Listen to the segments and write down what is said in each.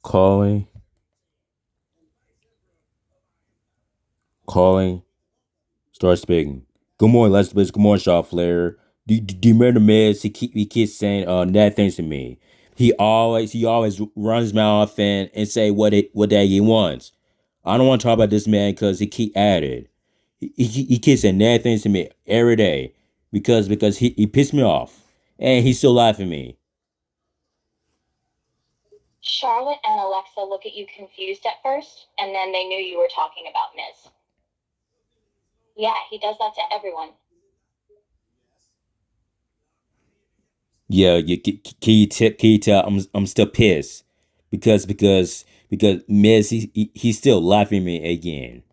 Calling, calling, start speaking. Good morning, Leslie. Good morning, Shaw Flair. Do you remember the Miz? He keeps saying bad things to me. He always runs his mouth and say what that he wants. I don't want to talk about this man because he keep at it. He keeps saying bad things to me every day because he pissed me off and he's still laughing at me. Charlotte and Alexa look at you confused at first, and then they knew you were talking about Miz. Yeah, he does that to everyone. Yeah, can you tell I'm still pissed because Miz he's still laughing at me again.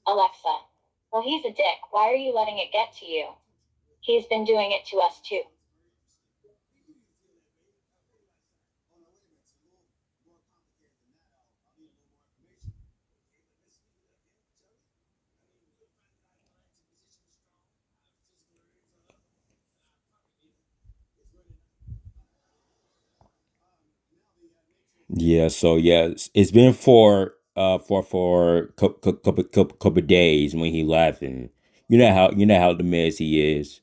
Alexa. Well, he's a dick. Why are you letting it get to you? He's been doing it to us too. Yeah, so yeah, it's been for couple days when he laughing. You know how the Miz he is.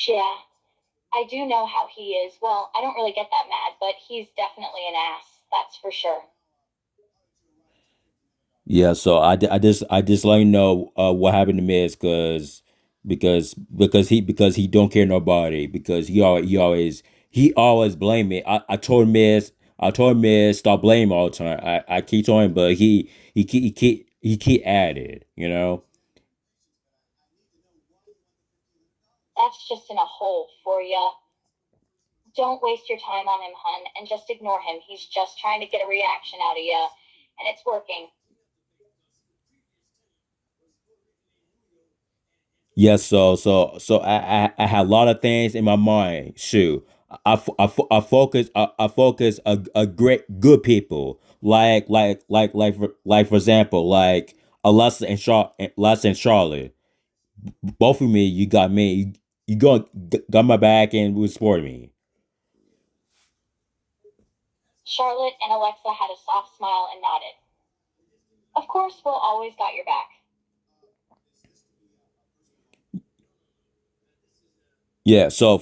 Yeah, I do know how he is. Well, I don't really get that mad, but he's definitely an ass. That's for sure. Yeah, so I just let you know what happened to Miz because he don't care nobody because he always blame me. I told Miz stop blaming all the time. I keep telling him, but he keep at it. That's just in a hole for ya. Don't waste your time on him, hun, and just ignore him. He's just trying to get a reaction out of ya, and it's working. Yes, so I had a lot of things in my mind. Shoot, I focus a great good people like for example like Alessa and Charlotte. Both of me, you got me. You got my back and was supporting me. Charlotte and Alexa had a soft smile and nodded. Of course, we'll always got your back. Yeah, so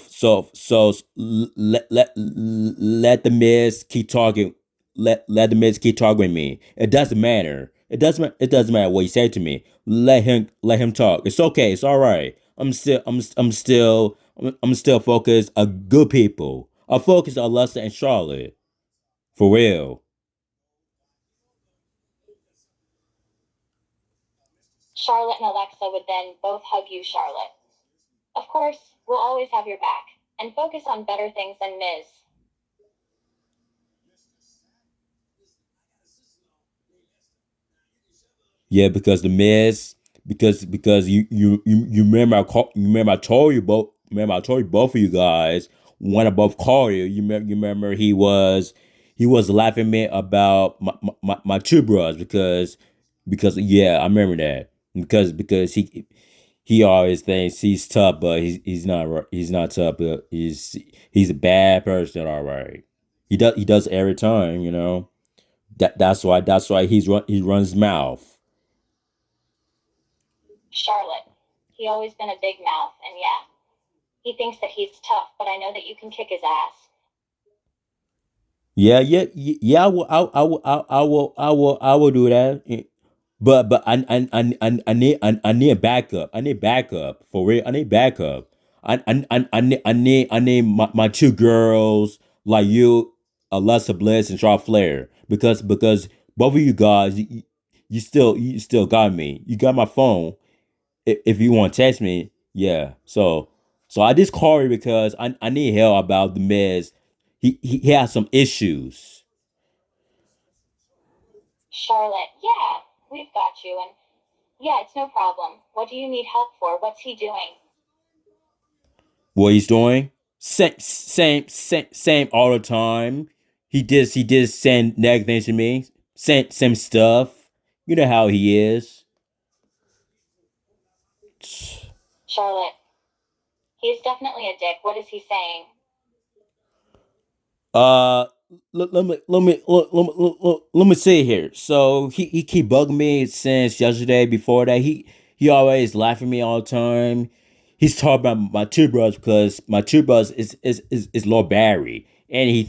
let the Miz keep talking. Let the Miz keep talking with me. It doesn't matter. It doesn't matter what he said to me. Let him talk. It's okay. It's all right. I'm still focused on good people. I focus on Lester and Charlotte for real. Charlotte and Alexa would then both hug you, Charlotte. Of course, we'll always have your back. And focus on better things than Miz. Yeah, because the Miz, because you remember I told you both. Remember I told you both of you guys when I both called you. You remember he was laughing at me about my two brothers because yeah I remember that because he always thinks he's tough but he's not tough but he's a bad person, all right. He does every time. That's why he runs his mouth. Charlotte. He always been a big mouth, and yeah, he thinks that he's tough, but I know that you can kick his ass. Yeah, yeah, yeah. I will do that. But I need backup. I need backup for real. I need backup. I need my two girls like you, Alexa Bliss and Charlotte Flair because both of you guys you still got me. You got my phone. If you want to text me, yeah. So I just called you because I need help about the Miz. He has some issues. Charlotte, yeah, we've got you, and yeah, it's no problem. What do you need help for? What's he doing? What he's doing, same all the time. He did send negative things to me. Same stuff. You know how he is. Charlotte, he's definitely a dick. What is he saying? Uh, let me see here. So he keep bugging me since yesterday. Before that, he always laughing at me all the time. He's talking about my toothbrush because my toothbrush is Lord Barry, and he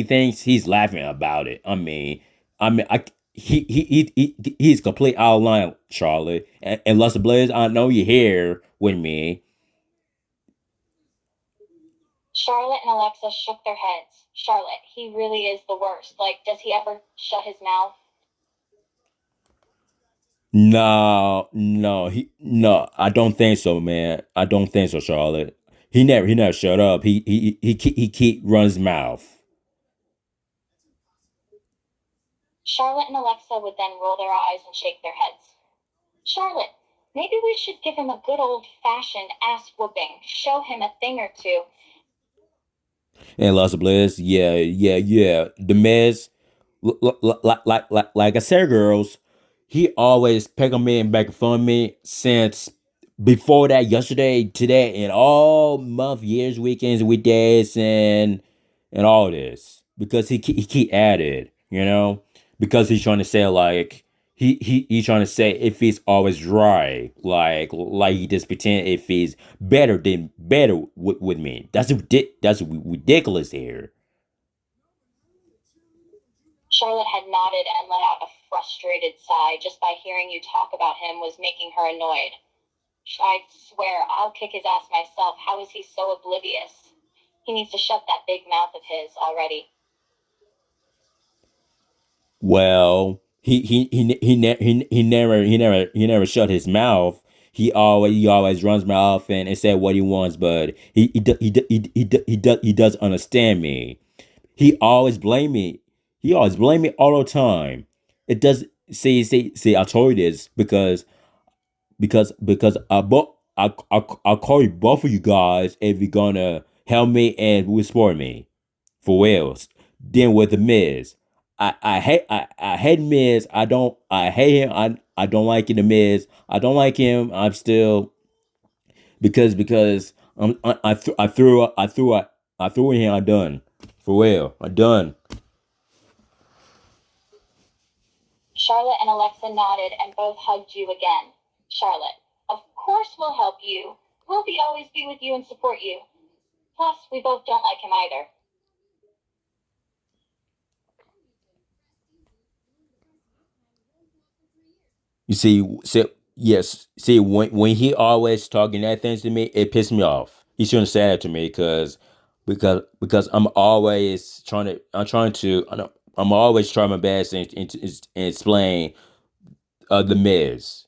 thinks he's laughing about it. I he's complete out of line, Charlotte. And Lester Blaze, I know you're here with me. Charlotte and Alexa shook their heads. Charlotte, he really is the worst. Like, does he ever shut his mouth? No, I don't think so, man. I don't think so, Charlotte. He never shut up. He keep run his mouth. Charlotte and Alexa would then roll their eyes and shake their heads. Charlotte, maybe we should give him a good old fashioned ass whooping. Show him a thing or two. And Los Bliss, yeah. The Miz, like I said, girls, he always pick on me and back on me since before that, yesterday, today, and all month, years, weekends, weekdays, and all this because he keep at it, because he's trying to say like he's trying to say if he's always dry, like he just pretend if he's better with me. That's ridiculous here. Charlotte had nodded and let out a frustrated sigh. Just by hearing you talk about him was making her annoyed. I swear, I'll kick his ass myself. How is he so oblivious? He needs to shut that big mouth of his already. Well, he never shut his mouth. He always runs mouth and say what he wants, but he does understand me. He always blame me. He always blame me all the time. It does see I told you this because I call you both of you guys if you're gonna help me and support me for Wales. Then with the Miz. I hate Miz. I hate him. I don't like the Miz. I don't like him. I'm still because I threw him. I done for real. I done. Charlotte and Alexa nodded and both hugged you again. Charlotte, of course we'll help you. We'll always be with you and support you. Plus, we both don't like him either. You see, yes. See, when he always talking that things to me, it pissed me off. He shouldn't say that to me because I'm always trying my best and explain the Miz.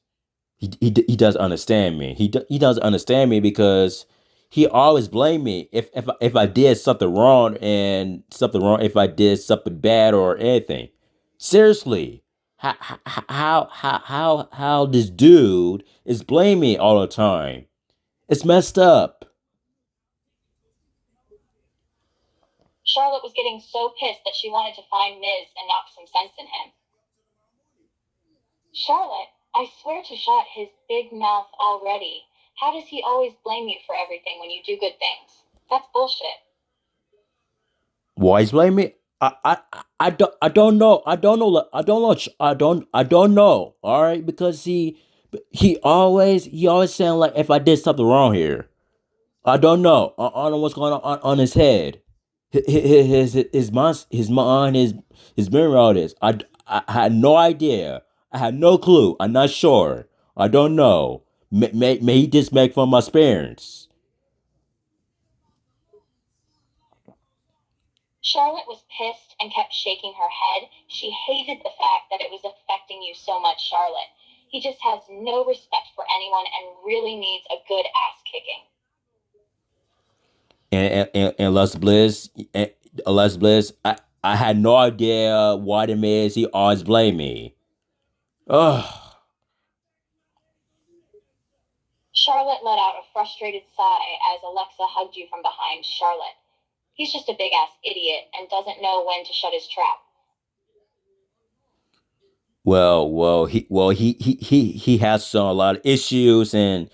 He does understand me. He does understand me because he always blame me if I did something wrong if I did something bad or anything. Seriously, how this dude is blaming me all the time? It's messed up. Charlotte was getting so pissed that she wanted to find Miz and knock some sense in him. Charlotte, I swear to shut his big mouth already. How does he always blame you for everything when you do good things? That's bullshit. Why he's blaming me? I don't know. I don't know. All right, because he always saying like if I did something wrong here. I don't know. I don't know what's going on his head. His mind, his memory, all this. I had no idea. I had no clue. I'm not sure. I don't know. May he just make fun of my parents. Charlotte was pissed and kept shaking her head. She hated the fact that it was affecting you so much, Charlotte. He just has no respect for anyone and really needs a good ass kicking. And Les Bliss, I had no idea why the man he always blame me. Ugh. Charlotte let out a frustrated sigh as Alexa hugged you from behind. Charlotte, he's just a big ass idiot and doesn't know when to shut his trap. He has some a lot of issues and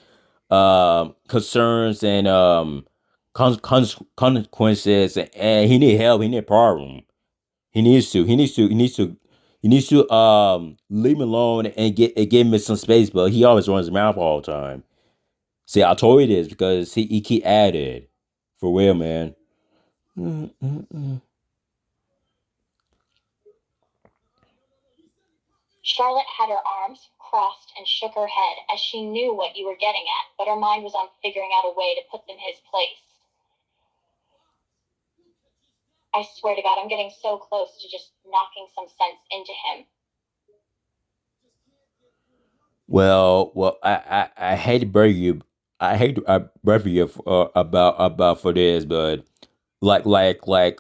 concerns and consequences, and he need help. He need problem. He needs to. He needs to. He needs to. He needs to leave him alone and give him some space. But he always runs his mouth all the time. See, I told you this because he keep at it. For real, man. Mm-mm-mm. Charlotte had her arms crossed and shook her head as she knew what you were getting at, but her mind was on figuring out a way to put them in his place. I swear to God, I'm getting so close to just knocking some sense into him. Well, I hate to bury you. I hate to bury you about for this, but like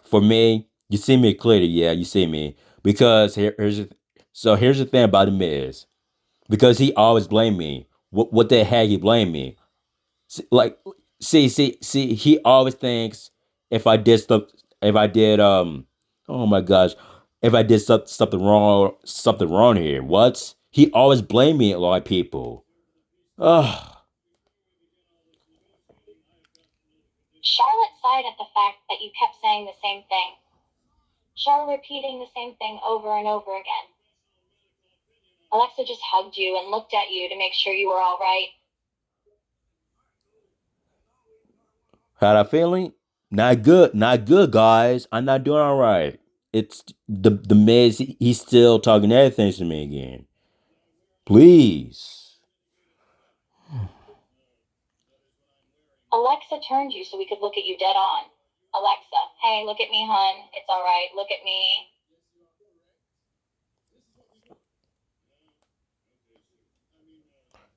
for me, you see me clearly. Yeah, you see me because here's the thing about the Miz because he always blame me. What the heck he blame me? Like see he always thinks if I did stuff if I did oh my gosh if I did something wrong here what he always blame me a lot of people. Ugh. Charlotte sighed at the fact that you kept saying the same thing. Charlotte repeating the same thing over and over again. Alexa just hugged you and looked at you to make sure you were all right. Had I feeling? Not good, guys. I'm not doing all right. It's the Miz. He's still talking everything to me again. Please. Alexa turned you so we could look at you dead on. Alexa, hey, look at me, hun. It's all right. Look at me.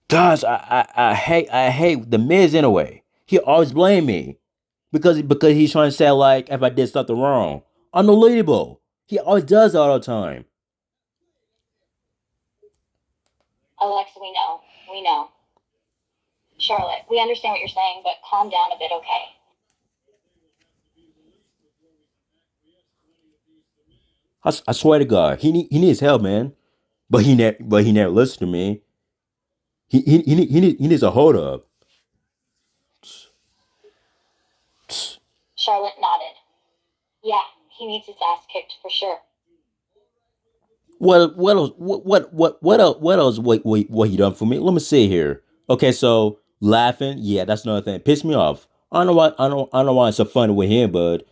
Gosh, I hate the Miz in a way. He always blame me because he's trying to say like if I did something wrong. Unbelievable. He always does all the time. Alexa, we know. We know. Charlotte, we understand what you're saying, but calm down a bit, okay? I swear to God, he needs help, man. But he never listens to me. He needs a hold up. Charlotte nodded. Yeah, he needs his ass kicked for sure. What else? What else? What he done for me? Let me see here. Okay, so laughing, yeah, that's another thing. Piss me off. I don't know why it's so funny with him, but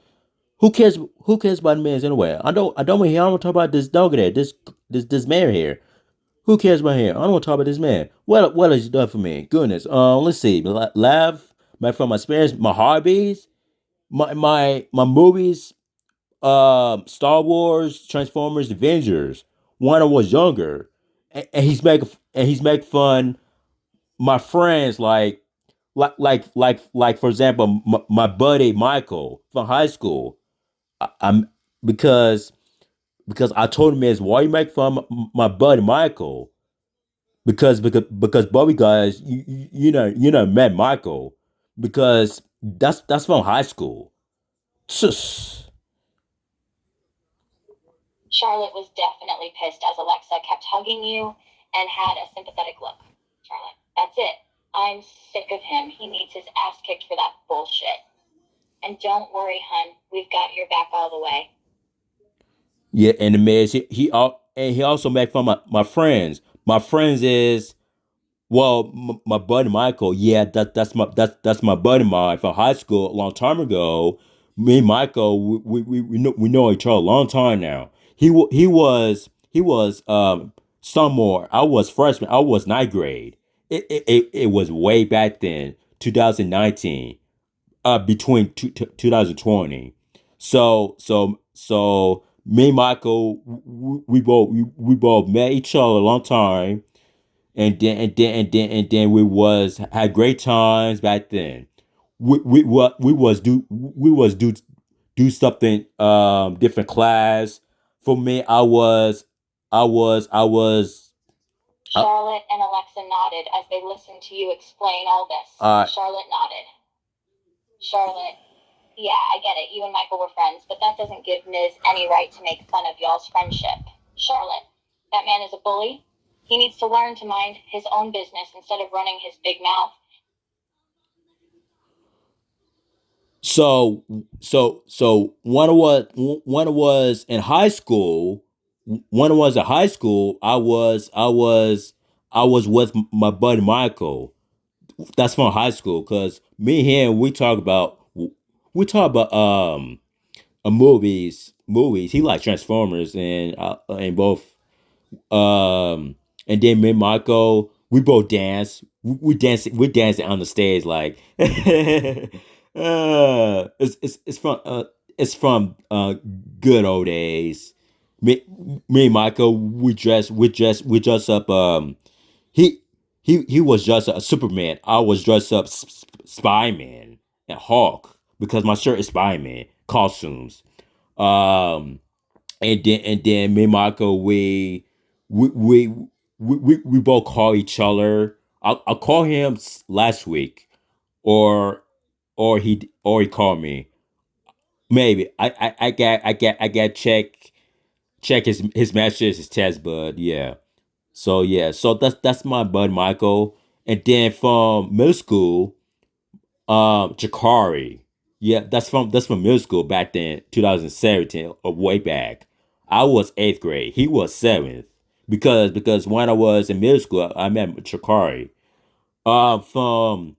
who cares? Who cares about men's anyway? I don't want to hear. I don't want to talk about this dog there. This man here. Who cares about him? I don't want to talk about this man. What has he done for me? Goodness. Let's see. Laugh. From my experience, my hobbies, my movies, Star Wars, Transformers, Avengers. When I was younger, and he's making fun my friends like for example my buddy Michael from high school. I'm because I told him is why you make fun of my buddy Michael because Bobby guys you know met Michael because that's from high school. Sus. Charlotte was definitely pissed as Alexa kept hugging you and had a sympathetic look. Charlotte, that's it. I'm sick of him. He needs his ass kicked for that bullshit. And don't worry, hun. We've got your back all the way. Yeah, and the man and he also made fun of my friends. My friends is well, my buddy Michael. Yeah, that's my buddy mine from high school a long time ago. Me and Michael, we know each other a long time now. He was sophomore. I was freshman. I was ninth grade. It was way back then, 2019. Between 2020. So me and Michael, we both met each other a long time, and then we was had great times back then. We was do something different class. For me, I was Charlotte and Alexa nodded as they listened to you explain all this. uh Charlotte nodded. Charlotte, yeah, I get it. You and Michael were friends, but that doesn't give Miz any right to make fun of y'all's friendship. Charlotte, that man is a bully. He needs to learn to mind his own business instead of running his big mouth. So so when I was in high school, when I was in high school, I was with my buddy Michael. That's from high school because me and him we talk about movies. He likes Transformers and both and then me and Michael, we both dance. We dancing on the stage like it's from good old days. Me, me and Michael, we dress up. He he was just a Superman. I was dressed up Spy Man and Hulk because my shirt is Spy Man costumes. Um, and then me and Michael, we we we both call each other. I call him last week, or or he called me. Maybe I got check his messages, his test bud. Yeah. So yeah. So that's my bud Michael. And then from middle school, Jakari. Yeah, that's from middle school back then, 2017, or way back. I was eighth grade. He was seventh. Because when I was in middle school, I met Jakari. From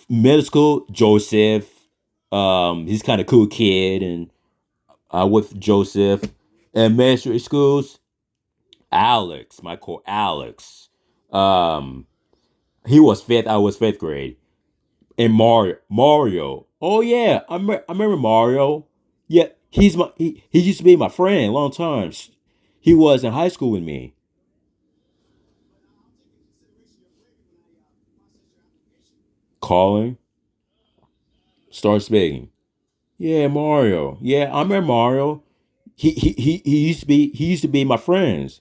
middle school, Joseph. He's kind of cool kid, and with Joseph. And elementary schools, Alex, my core Alex. Um, he was fifth. I was fifth grade. And Mario. Oh yeah, I remember Mario. Yeah, he used to be my friend a long time. He was in high school with me. Calling, start speaking. Yeah, Mario. Yeah, I remember Mario. He used to be my friends.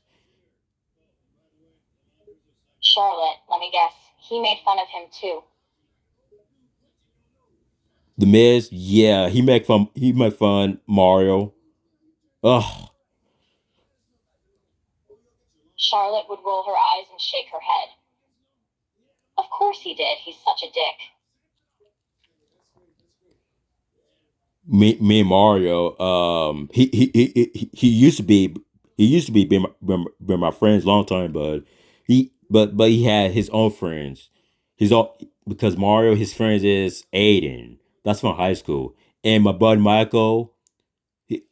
Charlotte, let me guess. He made fun of him too. The Miz. Yeah, he make fun Mario. Ugh. Charlotte would roll her eyes and shake her head. Of course he did. He's such a dick. Me and Mario. He used to be been my friends long time, but but he had his own friends. His own because Mario his friends is Aiden. That's from high school, and my buddy Michael.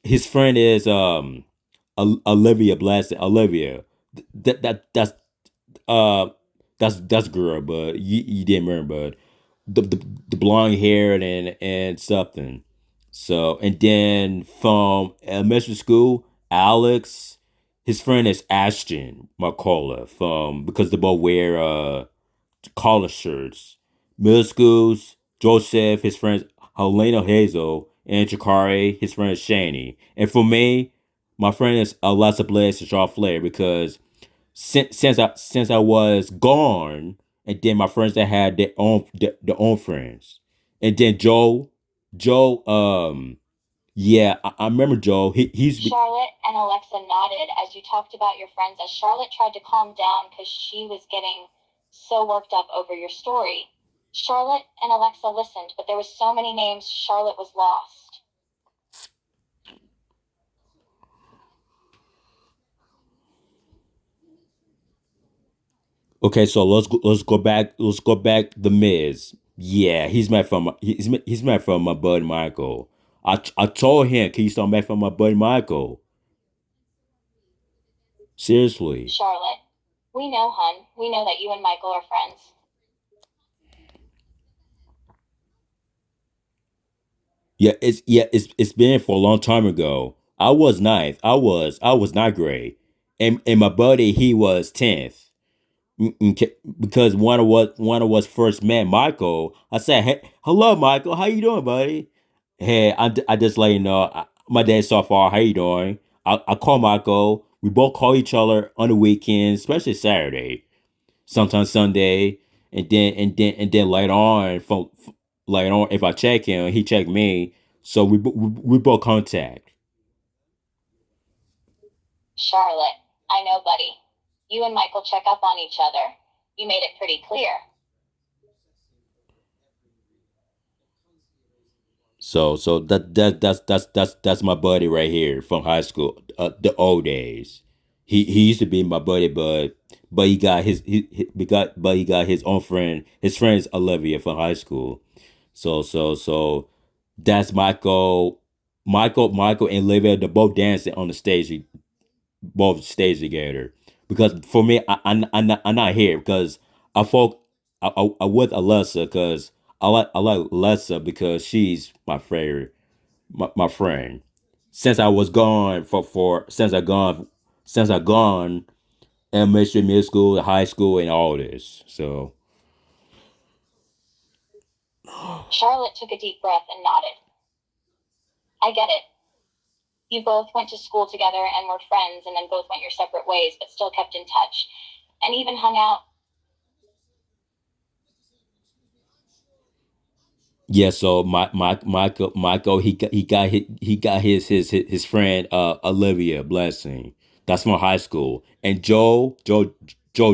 His friend is Olivia Blessed. Olivia. That's uh that's girl, but you didn't remember, but the blonde hair and something. So and then from elementary school, Alex, his friend is Ashton McCullough from because they both wear collar shirts. Middle schools, Joseph, his friends Helena Hazel, and Jakari, his friend is Shani. And for me, my friend is Alexa Bliss and Shaw Flair because since I was gone, and then my friends that had their own friends, and then Joe, yeah, I remember Joe. Charlotte and Alexa nodded as you talked about your friends as Charlotte tried to calm down because she was getting so worked up over your story. Charlotte and Alexa listened, but there were so many names, Charlotte was lost. Okay, so let's go back. The Miz, yeah, he's met from my buddy Michael. I told him, can you start back from my buddy Michael? Seriously. Charlotte, we know, hun. We know that you and Michael are friends. It's been for a long time ago. I was ninth. I was not grade, and my buddy he was 10th. Because one of us first met Michael. I said, "Hey, hello, Michael. How you doing, buddy?" Hey, I just let you know my day so far. How you doing? I call Michael. We both call each other on the weekends, especially Saturday, sometimes Sunday, and then later on, if I check him, he check me. So we both contact. Charlotte, I know, buddy. You and Michael check up on each other. You made it pretty clear. So that's my buddy right here from high school, the old days. He used to be my buddy, but he got his own friend. His friend is Olivia from high school. So that's Michael and Olivia. They're both dancing on the stage, both stage together. Because for me, I'm not here because I folk I with Alessa because I like Alessa because she's my favorite, my friend. Since I was gone for since I gone elementary, middle school, high school, and all this. So Charlotte took a deep breath and nodded. I get it. You both went to school together and were friends, and then both went your separate ways, but still kept in touch. And even hung out. yeah, so Michael he got his friend Olivia Blessing. That's from high school. And Joe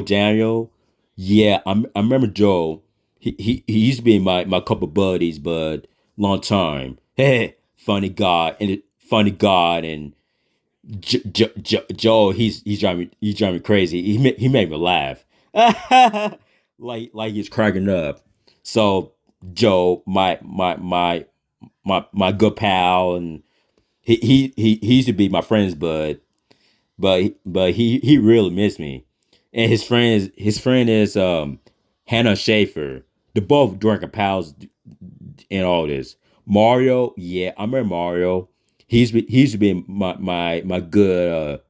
Daniel. Yeah, I remember Joe. He used to be my couple buddies, but long time. Hey, funny God, and Joe. He's driving me crazy. He made me laugh. Like he's cracking up. So Joe, my good pal, and he used to be my friend's bud, but he really missed me. And his friend is Hannah Schaefer. They're both drinking pals and all this. Mario, yeah, I remember Mario. He used to be my good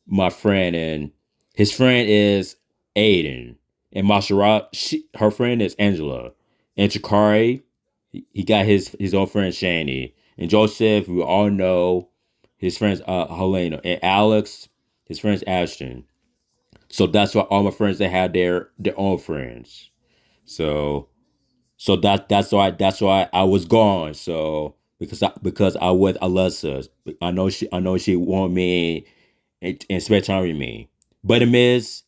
my friend, and his friend is Aiden, and Masharat, her friend is Angela, and Chikari, he got his own friend Shani, and Joseph, we all know his friends Helena, and Alex, his friends Ashton. So that's why all my friends they had their own friends. So that's why I was gone. So because I with Alessa, I know she want me and spend time with me. But the Miz,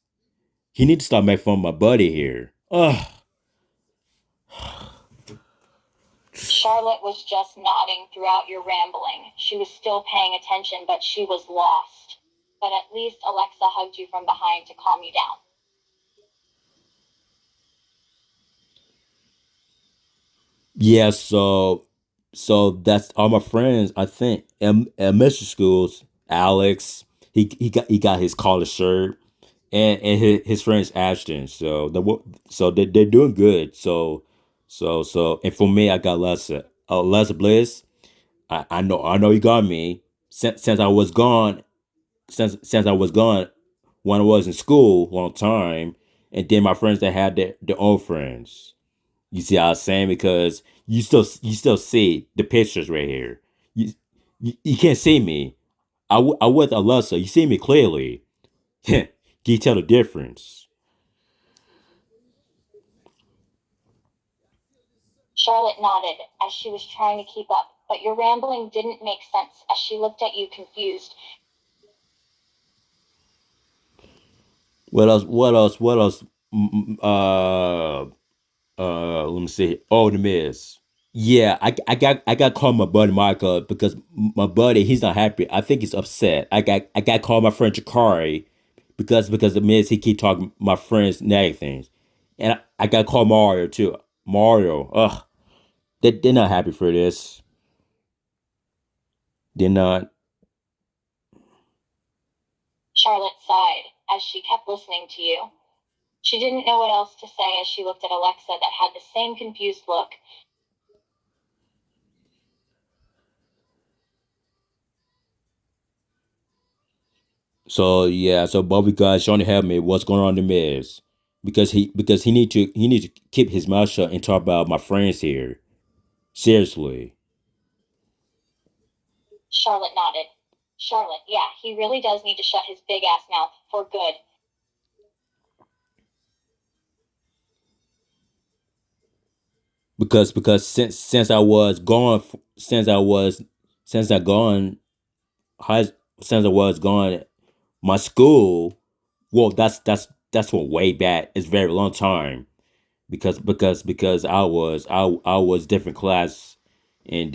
he need to start making fun of my buddy here. Ugh. Charlotte was just nodding throughout your rambling. She was still paying attention, but she was lost. But at least Alexa hugged you from behind to calm you down. Yeah, so that's all my friends. I think in elementary schools, Alex, he got his collar shirt, and his friends Ashton. So they're doing good. So and for me, I got Lessa Bliss. I know you got me since I was gone since I was gone when I was in school long time, and then my friends that had their own friends. You see how I'm saying? Because you still see the pictures right here. You can't see me. I with Alyssa. You see me clearly. Can you tell the difference? Charlotte nodded as she was trying to keep up, but your rambling didn't make sense as she looked at you confused. What else? What else? What else? Let me see. Oh, the Miz. Yeah, I got to call my buddy Michael because my buddy he's not happy. I think he's upset. I got to call my friend Jakari because the Miz he keep talking my friends negative things, and I got to call Mario too. Mario, ugh, they're not happy for this. They're not. Charlotte sighed as she kept listening to you. She didn't know what else to say as she looked at Alexa that had the same confused look. So yeah, so Bobby guys trying to help me. What's going on in the Miz? Because he need to keep his mouth shut and talk about my friends here. Seriously. Charlotte nodded. Charlotte, yeah, he really does need to shut his big ass mouth for good. Because since I was gone since I gone high since I was gone my school, well that's for way back, it's very long time because I was different class, no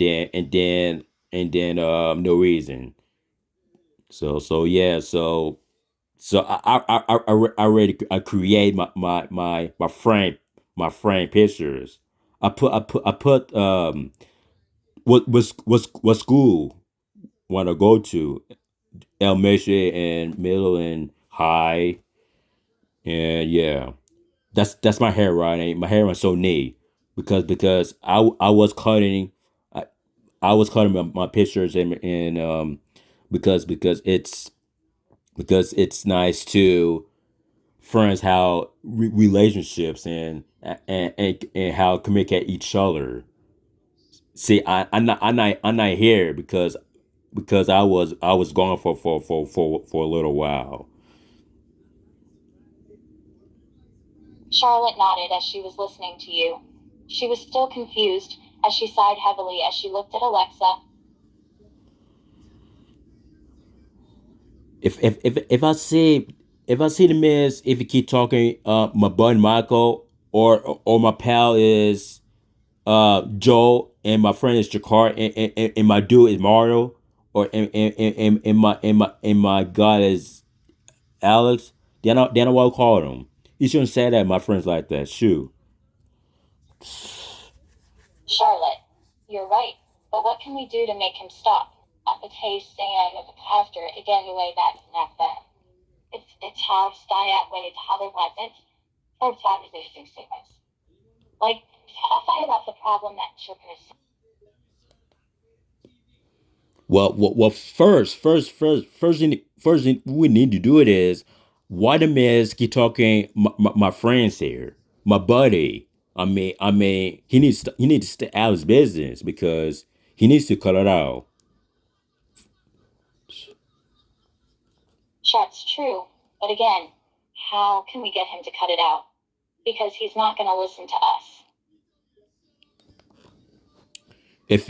reason. I already I create my friend pictures. I put what school want to go to, elementary and middle and high, and yeah, that's my hairline. My hairline's so neat because I was cutting I, I was cutting my pictures and because it's nice to friends how relationships and how communicate each other. See, I'm not here because I was gone for a little while. Charlotte nodded as she was listening to you. She was still confused as she sighed heavily as she looked at Alexa. If I see the miss, if you keep talking, my buddy Michael or my pal is Joe and my friend is Jakar and my dude is Mario or and my god is Alex. Then I will call them. You shouldn't say that. My friends like that. Shoot. Charlotte, you're right, but what can we do to make him stop? Apatay saying after again way that that. It's how stay at way it's how they want it. For that is a sequence. Like how I about the problem that you're gonna. First thing we need to do it is why the miss keep talking my friends here, my buddy. He needs to stay out of his business because he needs to cut it out. Sure, it's true, but again, how can we get him to cut it out? Because he's not gonna listen to us. If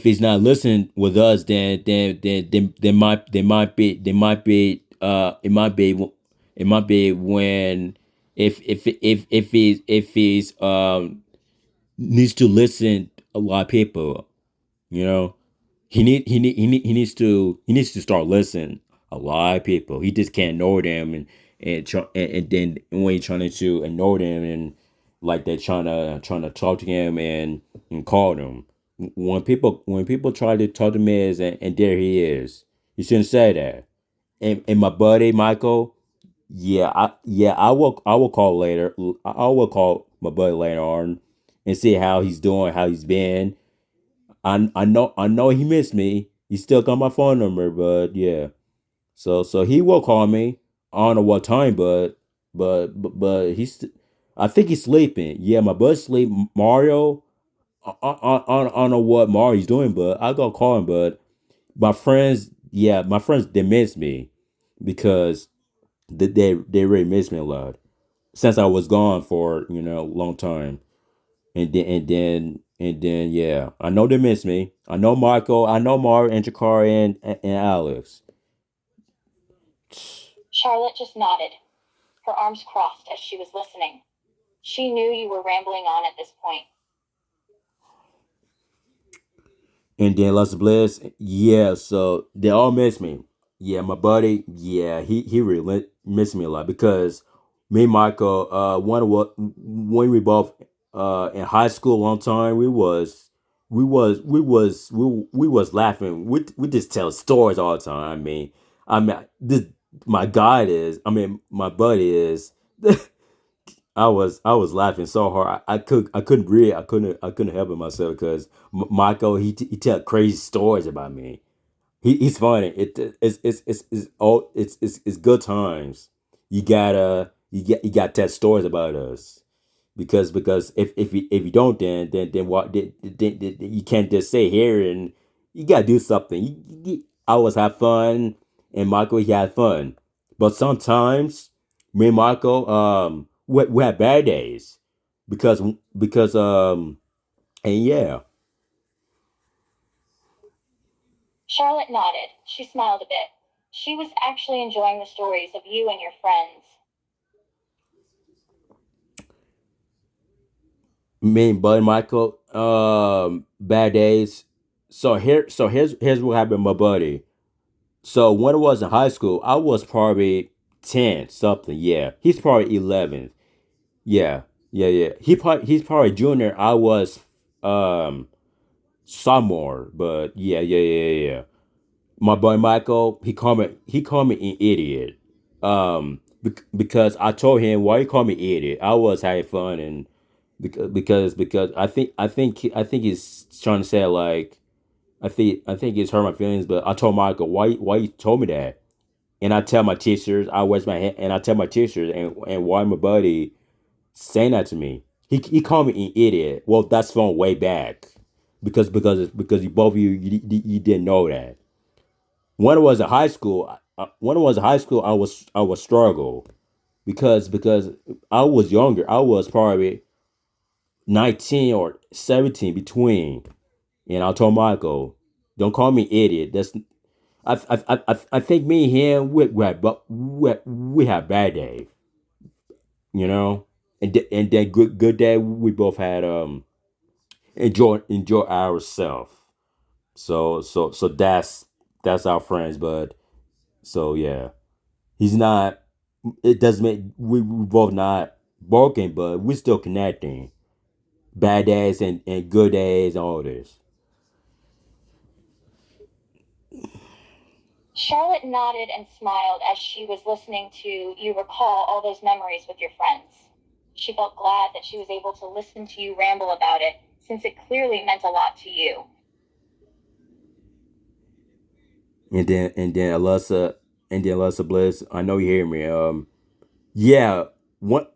he's not listening with us, then there might be it might be when if he's needs to listen a lot of people, you know. He needs to start listening a lot of people. He just can't ignore them and then when he's trying to ignore them and like they're trying to talk to him and call them. When people try to talk to me as and there he is. You shouldn't say that. And my buddy Michael, I will call later. I will call my buddy later on and see how he's doing, how he's been. I know he missed me. He still got my phone number, but yeah. So he will call me. I don't know what time, but I think he's sleeping. Yeah, my buddy's sleep. Mario, I don't know what Mario's doing, but I go call him. But my friends, they miss me because they really miss me a lot since I was gone for a long time. Yeah, I know they miss me. I know Michael, I know Mario and Jakari and Alex. Charlotte just nodded, her arms crossed as she was listening. She knew you were rambling on at this point. And then Lots of Bliss, yeah. So they all miss me. Yeah, my buddy, yeah, he really missed me a lot because me and Michael, one of what when we both in high school a long time, we was laughing. We just tell stories all the time. I mean this my guy is. I mean my buddy is. I was laughing so hard. I couldn't breathe. I couldn't help it myself because Michael he tell crazy stories about me. He's funny. It's good times. You got to tell stories about us because if you don't then what then you can't just say here and you gotta do something. I always have fun and Michael he had fun, but sometimes me and Michael we have bad days because and yeah. Charlotte nodded. She smiled a bit. She was actually enjoying the stories of you and your friends. Me and Buddy Michael, bad days. Here's what happened, with my buddy. So when I was in high school, I was probably 10 something. Yeah, he's probably 11. Yeah, yeah. He's probably junior. I was um sophomore, but yeah. My boy Michael, he called me an idiot. Because I told him why you call me idiot. I was having fun, and because I think he's trying to say like I think he's hurt my feelings. But I told Michael why you told me that, and I tell my teachers I raise my hand and I tell my teachers and why my buddy saying that to me. He called me an idiot. Well, that's from way back because you both of you didn't know that. When I was in high school, I was struggle because I was younger. I was probably 19 or 17 between, and I told Michael, "Don't call me idiot." I think me and him we had bad day, you know, and then good day we both had enjoy ourselves. So that's our friends, but so yeah. He's not. It doesn't make we both not broken, but we're still connecting. Bad days and good days, all this. Charlotte nodded and smiled as she was listening to you recall all those memories with your friends. She felt glad that she was able to listen to you ramble about it, since it clearly meant a lot to you. And then Alyssa Bliss. I know you hear me. Yeah. What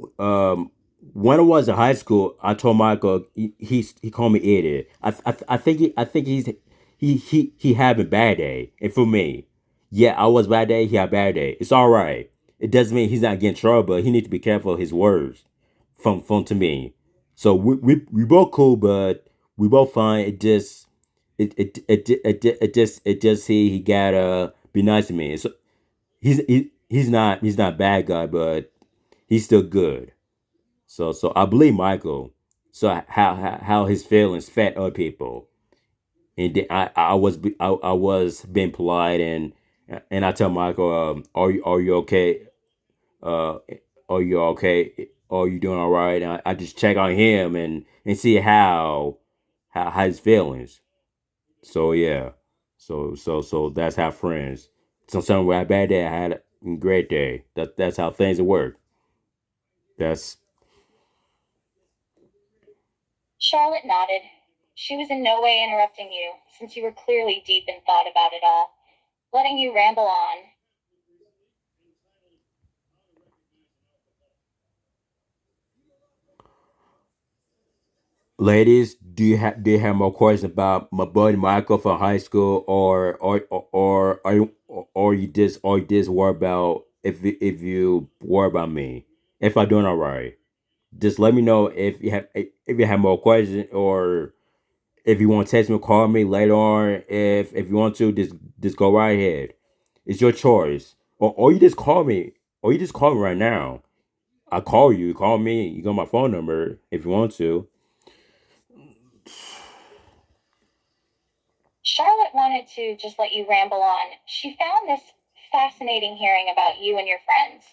when I was in high school, I told Michael he called me idiot. I think he having bad day, and for me, yeah, I was bad day. He had bad day. It's all right. It doesn't mean he's not getting trouble, but he needs to be careful of his words from to me. So we both cool, but we both fine. It just he gotta be nice to me. So he's not bad guy, but he's still good. So I believe Michael. So how his feelings fed other people, and then I was being polite, and I tell Michael, are you okay? Uh, are you okay? Are you doing all right? And I just check on him and see how his feelings. So yeah, so that's how friends. Some we had a bad day, I had a great day. That's how things work. That's Charlotte nodded. She was in no way interrupting you, since you were clearly deep in thought about it all, letting you ramble on. ladies. Do you have more questions about my buddy Michael from high school, or you just worry about if you worry about me if I'm doing all right. Just let me know if you have more questions, or if you want to text me or call me later on. If you want to, just go right ahead. It's your choice. Or you just call me right now. I call you. Call me. You got my phone number if you want to. Charlotte wanted to just let you ramble on. She found this fascinating hearing about you and your friends.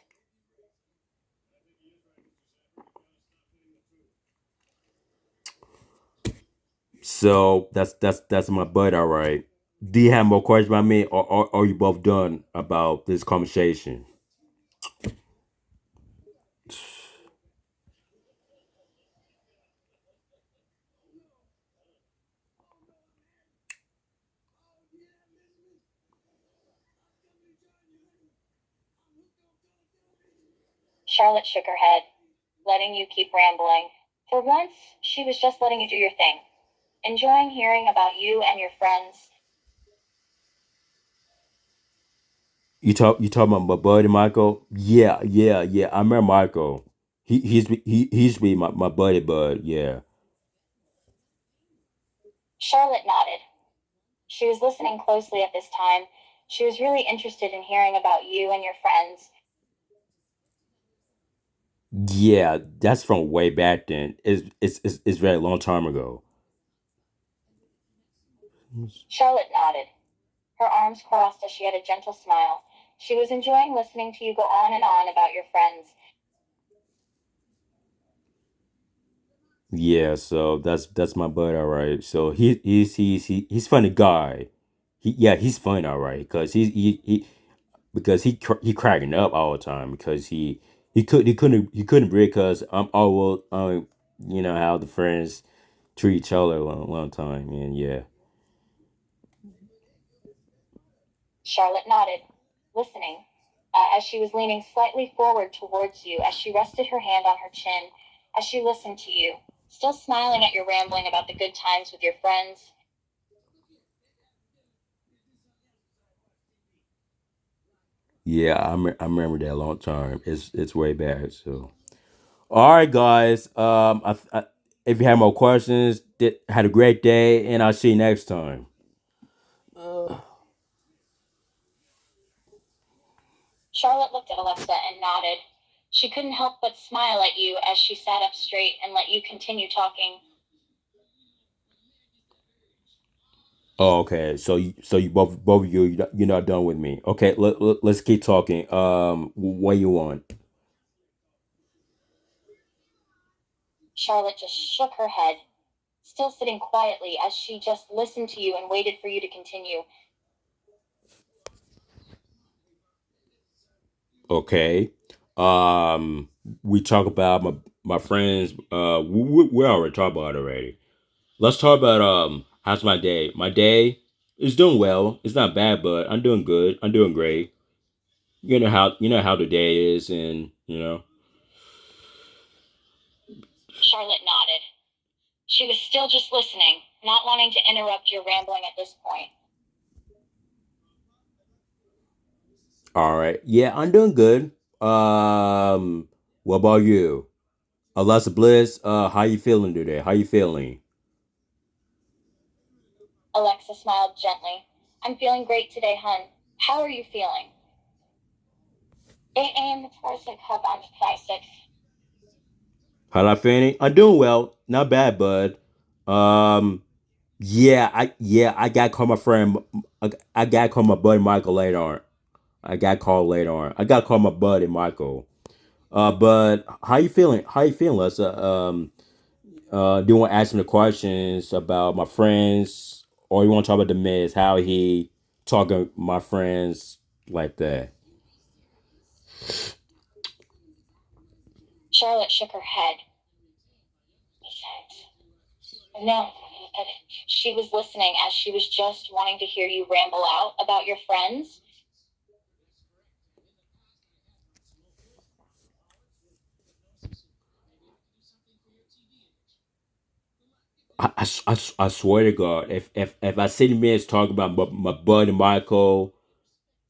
So that's my butt. All right. Do you have more questions about me, or are you both done about this conversation? Charlotte shook her head, letting you keep rambling. For once, she was just letting you do your thing, enjoying hearing about you and your friends. You talk about my buddy Michael? Yeah. I remember Michael. He used to be my buddy, bud. Yeah. Charlotte nodded. She was listening closely at this time. She was really interested in hearing about you and your friends. Yeah, that's from way back then. It's very long time ago. Charlotte nodded, her arms crossed as she had a gentle smile. She was enjoying listening to you go on and on about your friends. Yeah, so that's my bud, all right. So he's funny guy. He's funny, all right, because because he cracking up all the time because he couldn't break because you know how the friends treat each other a long time, and yeah. Charlotte nodded, listening, as she was leaning slightly forward towards you as she rested her hand on her chin as she listened to you, still smiling at your rambling about the good times with your friends. Yeah, I remember that a long time. It's way back. So, all right, guys. If you have more questions, had a great day, and I'll see you next time. Charlotte looked at Alexa and nodded. She couldn't help but smile at you as she sat up straight and let you continue talking. Oh, okay. So you both of you you're not done with me. Okay, let's keep talking. What you want? Charlotte just shook her head, still sitting quietly as she just listened to you and waited for you to continue. Okay. Um, we talk about my friends. We already talked about it already. Let's talk about how's my day. My day is doing well. It's not bad, but I'm doing good. I'm doing great. You know how the day is, and you know. Charlotte nodded. She was still just listening, not wanting to interrupt your rambling at this point. All right. Yeah, I'm doing good. What about you? Alexa Bliss, how you feeling today? How you feeling? Alexa smiled gently. I'm feeling great today, hun. How are you feeling? 8 a.m. Taurus Hub on 26. How I feeling? I'm doing well. Not bad, bud. Um, I got to call my friend. I got to call my buddy Michael later on. I got called later on. I got to call my buddy Michael. But how you feeling? How you feeling, Lessa? Do you want to ask me the questions about my friends, or you want to talk about the Miz? How he talking my friends like that? Charlotte shook her head. No. She was listening as she was just wanting to hear you ramble out about your friends. I swear to God, if I see the Miz talking about my buddy Michael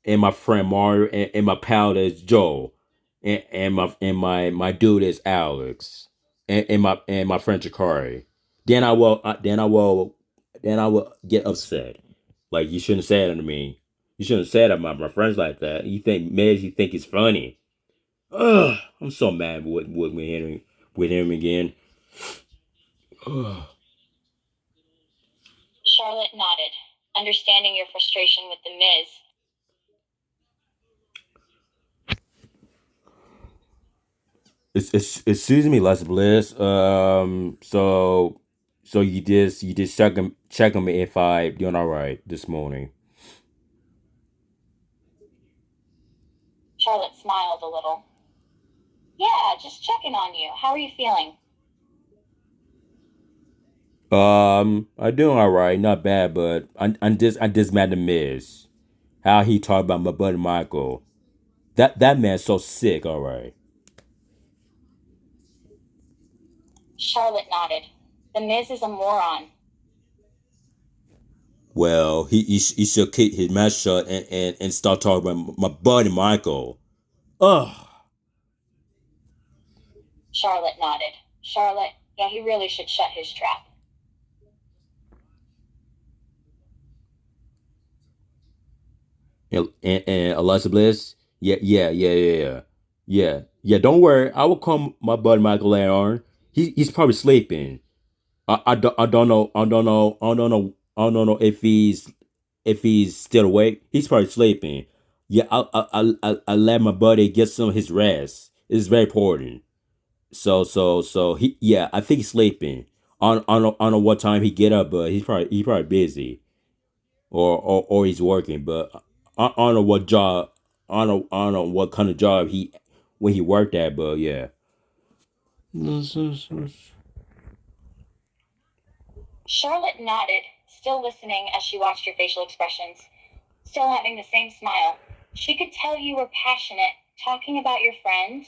and my friend Mario and my pal is Joel and my dude is Alex and my friend Jakari, then I will get upset. Like you shouldn't say that to me. You shouldn't say that about my friends like that. You think it's funny. Ugh, I'm so mad with him again. Ugh. Charlotte nodded, understanding your frustration with the Miz. Excuse me, Les Bliss. So you just check on me if I doing all right this morning. Charlotte smiled a little. Yeah, just checking on you. How are you feeling? I doing all right, not bad, but I'm just mad at Miz. How he talked about my buddy Michael. That man's so sick. All right. Charlotte nodded. The Miz is a moron. Well, he should keep his mouth shut and start talking about my buddy Michael. Ugh. Charlotte nodded. Charlotte, yeah, he really should shut his trap. And Alexa Bliss. Yeah. Yeah, yeah. Don't worry. I will call my buddy Michael later on. He's probably sleeping. I don't know. I don't know if he's still awake. He's probably sleeping. Yeah, I let my buddy get some of his rest. It's very important. So he, yeah, I think he's sleeping. I don't know what time he get up, but he's probably busy, or he's working. But I don't know what job. I don't know what kind of job he when he worked at. But yeah. Charlotte nodded, still listening as she watched your facial expressions, still having the same smile. She could tell you were passionate, talking about your friend.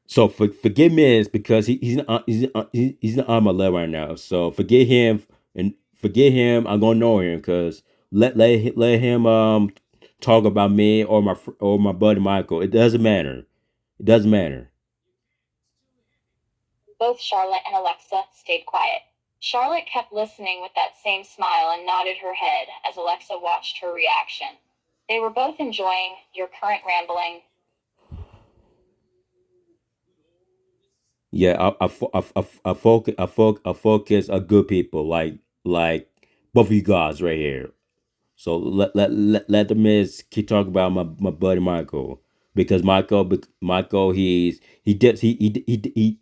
So forgive Miz because he's not on my level right now. So forget him and forget him. I'm gonna know him because let him talk about me or my buddy Michael. It doesn't matter. It doesn't matter. Both Charlotte and Alexa stayed quiet. Charlotte kept listening with that same smile and nodded her head as Alexa watched her reaction. They were both enjoying your current rambling. Yeah, I focus are good people like both of you guys right here. So let the Miz keep talking about my buddy Michael because Michael he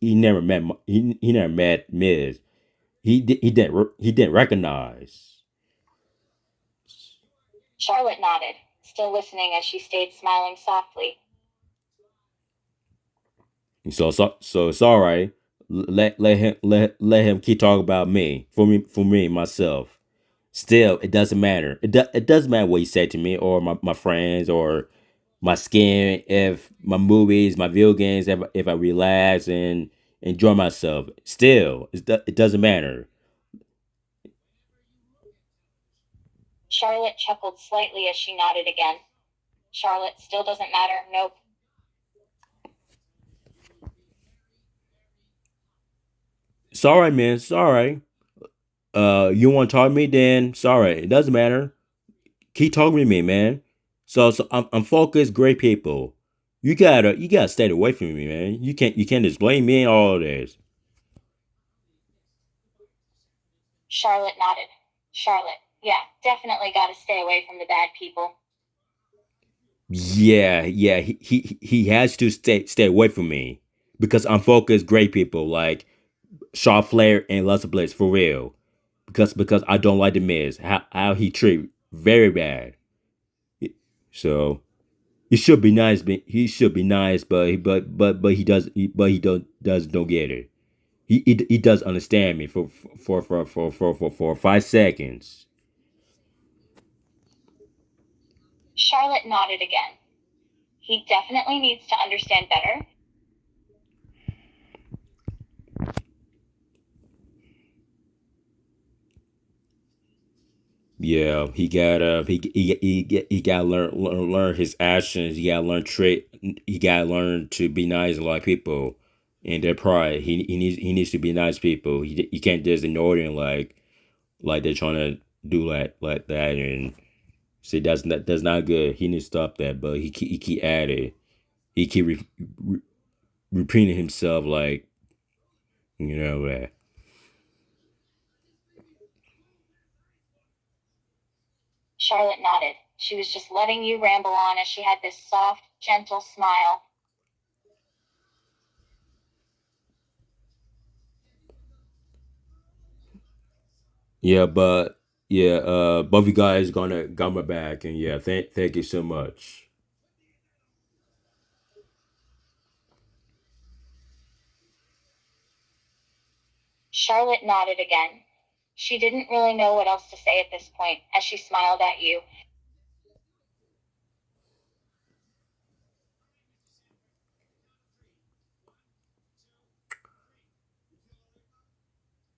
never met he never met Miz. He didn't recognize. Charlotte nodded, still listening as she stayed smiling softly. So it's all right. Let him keep talking about me for me myself. Still, it doesn't matter. It doesn't matter what he said to me or my friends or my skin. If my movies, my video games, if I relax and enjoy myself, still it doesn't matter. Charlotte chuckled slightly as she nodded again. Charlotte still doesn't matter, nope. It's all right, man. It's all right. You want to talk to me? Then sorry, it doesn't matter. Keep talking to me, man. So I'm focused, great people. You gotta stay away from me, man. You can't just blame me and all of this. Charlotte nodded. Charlotte, yeah, definitely gotta stay away from the bad people. Yeah, yeah. He has to stay away from me because I'm focused, great people like Shaw Flair and Alexa Bliss for real. Because I don't like the Miz how he treat very bad. So he should be nice. He should be nice, but he don't get it. He does understand me for 5 seconds. Charlotte nodded again. He definitely needs to understand better. Yeah, he got to learn his actions. He got to learn trick. He got to learn to be nice to like people and their pride. He needs to be nice people. He can't just ignore them like they're trying to do like that and see that's not good. He needs to stop that. But he keep at it. He keep re, repeating himself like that. Charlotte nodded. She was just letting you ramble on as she had this soft, gentle smile. Yeah, but yeah, both you guys gonna got my back and yeah, thank you so much. Charlotte nodded again. She didn't really know what else to say at this point as she smiled at you.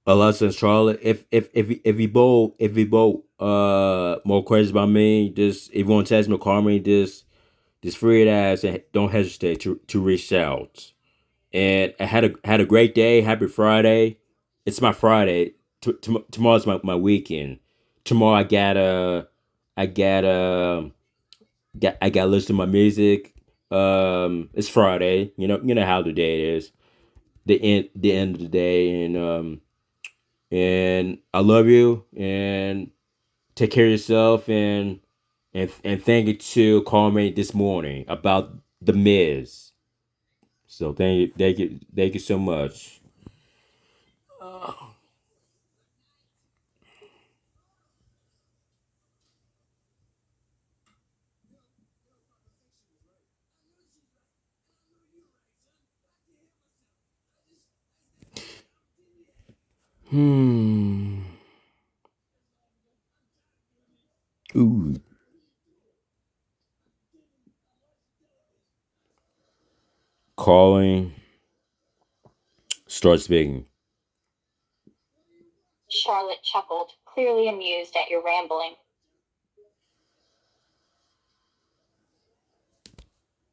Alexa and Charlotte, if we both more questions about me, just if you want to text me or call me, just Just free it as, and don't hesitate to reach out. And I had a great day. Happy Friday. It's my Friday. Tomorrow's my weekend. Tomorrow I gotta I gotta listen to my music. It's Friday. You know how the day is. The end of the day, and I love you, and take care of yourself, and thank you to call me this morning about the Miz. So thank you so much. Hmm. Ooh. Calling. Start speaking. Charlotte chuckled, clearly amused at your rambling.